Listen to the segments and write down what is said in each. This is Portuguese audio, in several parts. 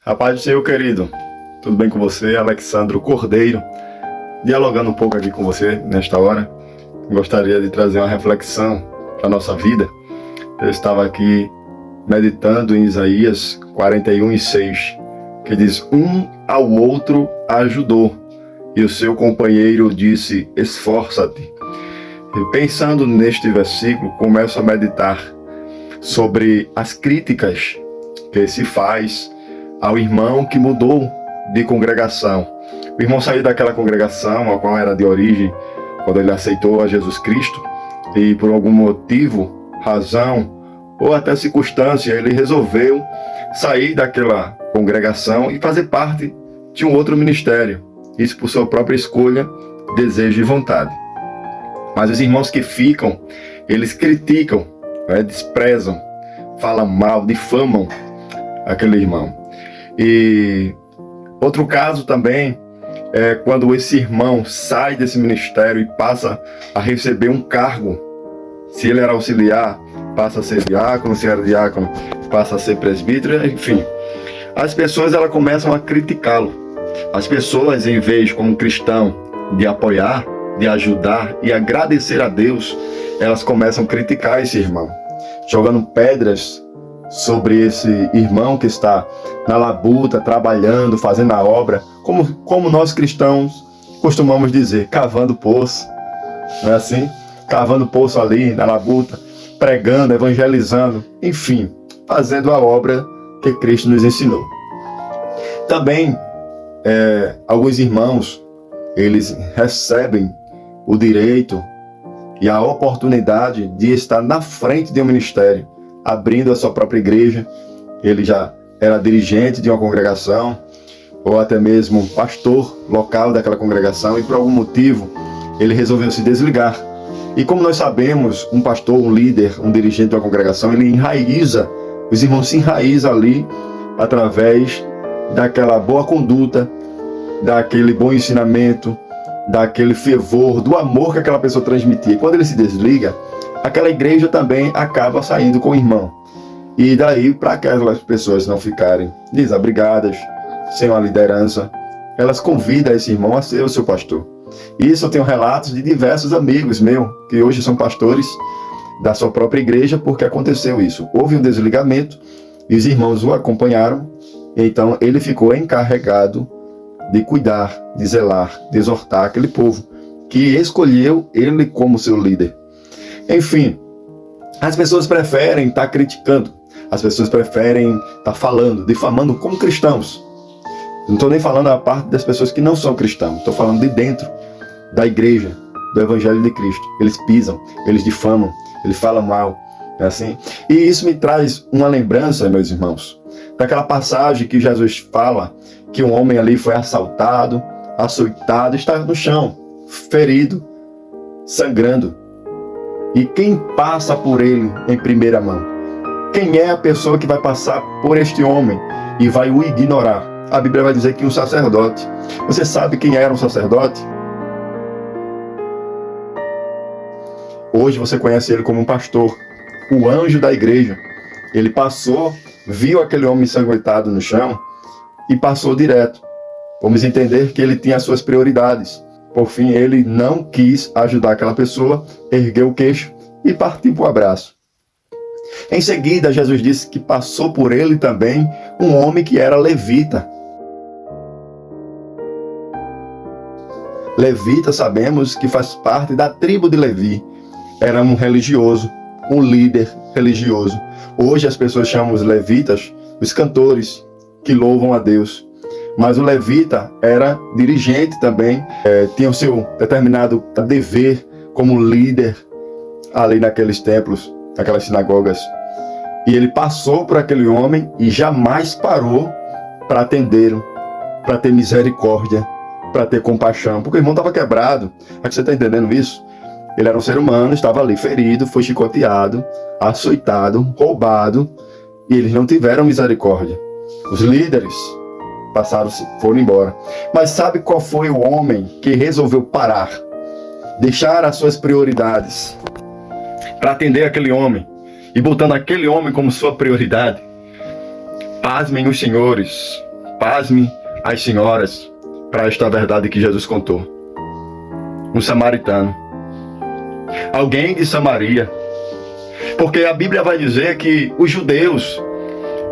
A paz do Senhor, querido. Tudo bem com você? Alexandro Cordeiro, dialogando um pouco aqui com você nesta hora. Gostaria de trazer uma reflexão para a nossa vida. Eu estava aqui meditando em Isaías 41:6, que diz: um ao outro ajudou, e o seu companheiro disse: esforça-te. E pensando neste versículo, começo a meditar sobre as críticas que se faz ao irmão que mudou de congregação. O irmão saiu daquela congregação a qual era de origem quando ele aceitou a Jesus Cristo, e por algum motivo, razão ou até circunstância, ele resolveu sair daquela congregação e fazer parte de um outro ministério, isso por sua própria escolha, desejo e vontade. Mas os irmãos que ficam, eles criticam, desprezam, falam mal, difamam aquele irmão. E outro caso também é quando esse irmão sai desse ministério e passa a receber um cargo. Se ele era auxiliar, passa a ser diácono; se era diácono, passa a ser presbítero, enfim. As pessoas elas começam a criticá-lo. As pessoas, em vez, como cristão, de apoiar, de ajudar e agradecer a Deus, elas começam a criticar esse irmão, jogando pedras sobre esse irmão que está na labuta, trabalhando, fazendo a obra, como nós cristãos costumamos dizer, cavando poço, não é assim? Cavando poço ali na labuta, pregando, evangelizando, enfim, fazendo a obra que Cristo nos ensinou. Também, alguns irmãos, eles recebem o direito e a oportunidade de estar na frente de um ministério, abrindo a sua própria igreja. Ele já era dirigente de uma congregação, ou até mesmo pastor local daquela congregação, e por algum motivo ele resolveu se desligar. E como nós sabemos, um pastor, um líder, um dirigente de uma congregação, ele enraiza, os irmãos se enraizam ali através daquela boa conduta, daquele bom ensinamento, daquele fervor, do amor que aquela pessoa transmitia. E quando ele se desliga, aquela igreja também acaba saindo com o irmão. E daí, para aquelas pessoas não ficarem desabrigadas, sem uma liderança, elas convidam esse irmão a ser o seu pastor. Isso eu tenho relatos de diversos amigos meus, que hoje são pastores da sua própria igreja, porque aconteceu isso. Houve um desligamento, e os irmãos o acompanharam, então ele ficou encarregado de cuidar, de zelar, de exortar aquele povo, que escolheu ele como seu líder. Enfim, as pessoas preferem estar criticando, as pessoas preferem estar falando, difamando como cristãos. Não estou nem falando a parte das pessoas que não são cristãos, estou falando de dentro da igreja, do Evangelho de Cristo. Eles pisam, eles difamam, eles falam mal, é assim? E isso me traz uma lembrança, meus irmãos, daquela passagem que Jesus fala que um homem ali foi assaltado, açoitado, está no chão, ferido, sangrando. E quem passa por ele em primeira mão? Quem é a pessoa que vai passar por este homem e vai o ignorar? A Bíblia vai dizer que um sacerdote. Você sabe quem era um sacerdote? Hoje você conhece ele como um pastor, o anjo da igreja. Ele passou, viu aquele homem ensanguentado no chão e passou direto. Vamos entender que ele tinha as suas prioridades. Por fim, ele não quis ajudar aquela pessoa, ergueu o queixo e partiu para o abraço. Em seguida, Jesus disse que passou por ele também um homem que era levita. Levita, sabemos que faz parte da tribo de Levi. Era um religioso, um líder religioso. Hoje as pessoas chamam os levitas os cantores que louvam a Deus. Mas o levita era dirigente também, tinha o seu determinado dever como líder ali naqueles templos, naquelas sinagogas. E ele passou por aquele homem e jamais parou para atendê-lo, para ter misericórdia, para ter compaixão, porque o irmão estava quebrado. É que você está entendendo isso? Ele era um ser humano, estava ali ferido, foi chicoteado, açoitado, roubado, e eles não tiveram misericórdia. Os líderes foram embora. Mas sabe qual foi o homem que resolveu parar? Deixar as suas prioridades para atender aquele homem e botando aquele homem como sua prioridade? Pasmem os senhores, pasme as senhoras para esta verdade que Jesus contou. Um samaritano. Alguém de Samaria. Porque a Bíblia vai dizer que os judeus,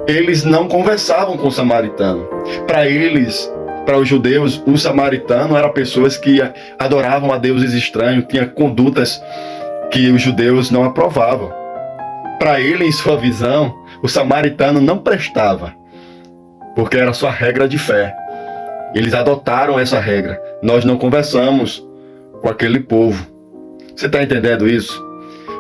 eles não conversavam com o samaritano. Para eles, para os judeus, o samaritano era pessoas que adoravam a deuses estranhos, tinha condutas que os judeus não aprovavam. Para ele, em sua visão, o samaritano não prestava, porque era sua regra de fé. Eles adotaram essa regra. Nós não conversamos com aquele povo. Você está entendendo isso?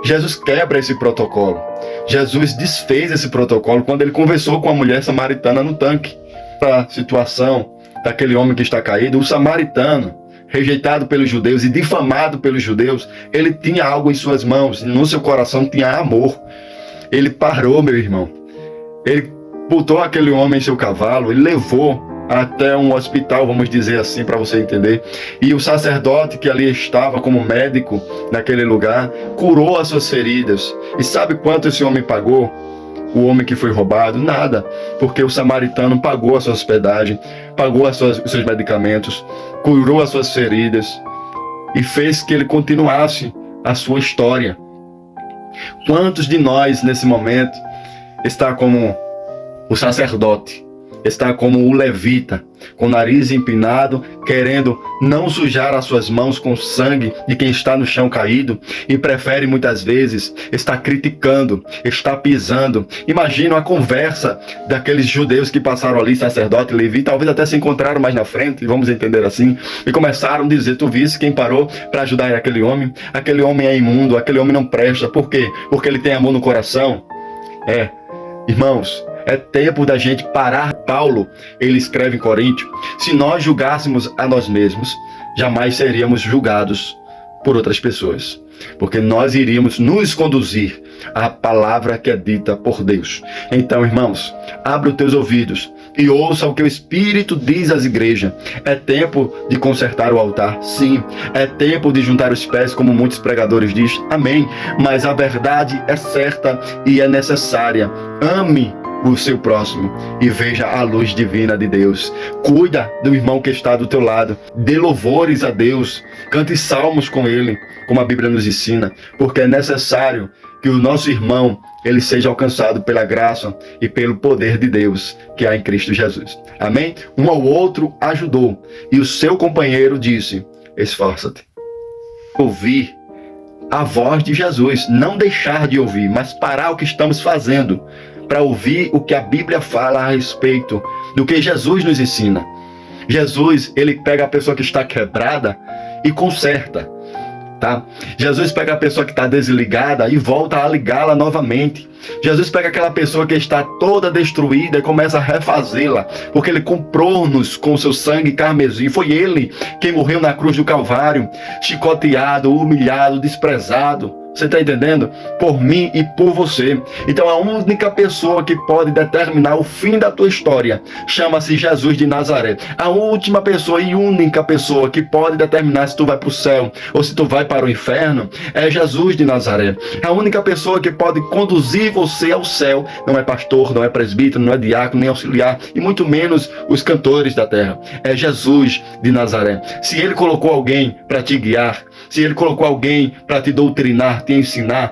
Jesus quebra esse protocolo. Jesus desfez esse protocolo quando ele conversou com a mulher samaritana no tanque. A situação daquele homem que está caído, o samaritano, rejeitado pelos judeus e difamado pelos judeus, ele tinha algo em suas mãos, e no seu coração tinha amor. Ele parou, meu irmão. Ele botou aquele homem em seu cavalo e levou até um hospital, vamos dizer assim, para você entender. E o sacerdote que ali estava como médico naquele lugar, curou as suas feridas. E sabe quanto esse homem pagou? O homem que foi roubado? Nada, porque o samaritano pagou a sua hospedagem, pagou os seus medicamentos, curou as suas feridas e fez que ele continuasse a sua história. Quantos de nós nesse momento está como o sacerdote, está como o levita, com o nariz empinado, querendo não sujar as suas mãos com sangue de quem está no chão caído, e prefere muitas vezes estar criticando, estar pisando. Imagina a conversa daqueles judeus que passaram ali, sacerdote e levita, talvez até se encontraram mais na frente, vamos entender assim, e começaram a dizer: tu viste quem parou para ajudar aquele homem? Aquele homem é imundo, aquele homem não presta. Por quê? Porque ele tem amor no coração. Irmãos, é tempo da gente parar. Paulo, ele escreve em Coríntios: se nós julgássemos a nós mesmos, jamais seríamos julgados por outras pessoas, porque nós iríamos nos conduzir à palavra que é dita por Deus. Então, irmãos, abre os teus ouvidos e ouça o que o Espírito diz às igrejas. É tempo de consertar o altar, sim. É tempo de juntar os pés, como muitos pregadores dizem, amém. Mas a verdade é certa e é necessária. Ame o seu próximo e veja a luz divina de Deus. Cuida do irmão que está do teu lado. Dê louvores a Deus. Cante salmos com ele, como a Bíblia nos ensina, porque é necessário que o nosso irmão ele seja alcançado pela graça e pelo poder de Deus que há em Cristo Jesus. Amém? Um ao outro ajudou e o seu companheiro disse: esforça-te. Ouvir a voz de Jesus, não deixar de ouvir, mas parar o que estamos fazendo para ouvir o que a Bíblia fala a respeito do que Jesus nos ensina. Jesus, ele pega a pessoa que está quebrada e conserta, tá? Jesus pega a pessoa que está desligada e volta a ligá-la novamente. Jesus pega aquela pessoa que está toda destruída e começa a refazê-la, porque ele comprou-nos com o seu sangue carmesim. Foi ele quem morreu na cruz do Calvário, chicoteado, humilhado, desprezado. Você está entendendo? Por mim e por você. Então a única pessoa que pode determinar o fim da tua história chama-se Jesus de Nazaré. A última pessoa e única pessoa que pode determinar se tu vai para o céu ou se tu vai para o inferno é Jesus de Nazaré. A única pessoa que pode conduzir você ao céu não é pastor, não é presbítero, não é diácono, nem auxiliar, e muito menos os cantores da terra. É Jesus de Nazaré. Se ele colocou alguém para te guiar, se ele colocou alguém para te doutrinar, te ensinar,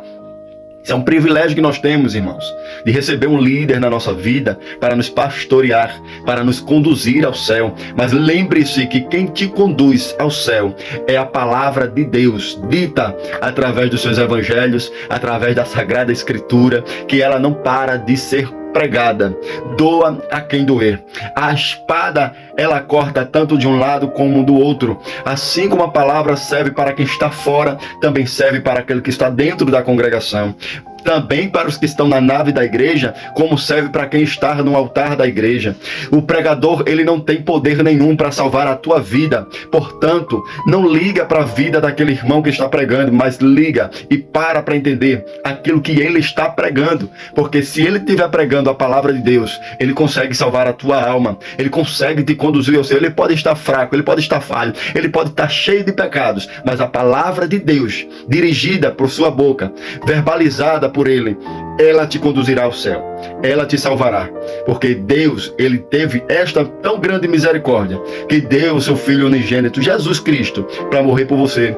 isso é um privilégio que nós temos, irmãos, de receber um líder na nossa vida para nos pastorear, para nos conduzir ao céu. Mas lembre-se que quem te conduz ao céu é a palavra de Deus, dita através dos seus evangelhos, através da Sagrada Escritura, que ela não para de ser pregada. Doa a quem doer. A espada, ela corta tanto de um lado como do outro. Assim como a palavra serve para quem está fora, também serve para aquele que está dentro da congregação. Também para os que estão na nave da igreja, como serve para quem está no altar da igreja. O pregador, ele não tem poder nenhum para salvar a tua vida. Portanto, não liga para a vida daquele irmão que está pregando, mas liga e para entender aquilo que ele está pregando. Porque se ele estiver pregando a palavra de Deus, ele consegue salvar a tua alma. Ele consegue te conduzir ao céu. Ele pode estar fraco, ele pode estar falho, ele pode estar cheio de pecados, mas a palavra de Deus, dirigida por sua boca, verbalizada por Ele, ela te conduzirá ao céu, ela te salvará, porque Deus, Ele teve esta tão grande misericórdia, que deu o seu Filho unigênito, Jesus Cristo, para morrer por você,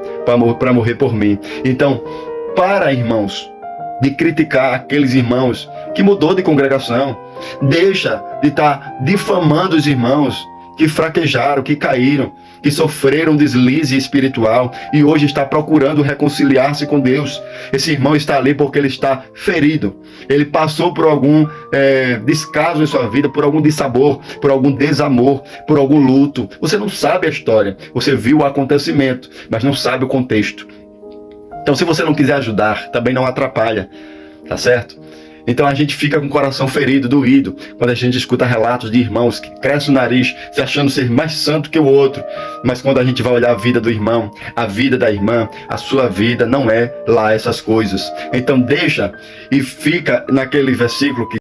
para morrer por mim. Então, para, irmãos, de criticar aqueles irmãos que mudou de congregação, deixa de estar difamando os irmãos que fraquejaram, que caíram, que sofreram deslize espiritual e hoje está procurando reconciliar-se com Deus. Esse irmão está ali porque ele está ferido. Ele passou por algum descaso em sua vida, por algum dissabor, por algum desamor, por algum luto. Você não sabe a história. Você viu o acontecimento, mas não sabe o contexto. Então, se você não quiser ajudar, também não atrapalha, tá certo? Então a gente fica com o coração ferido, doído, quando a gente escuta relatos de irmãos que crescem o nariz, se achando ser mais santo que o outro. Mas quando a gente vai olhar a vida do irmão, a vida da irmã, a sua vida não é lá essas coisas. Então deixa e fica naquele versículo que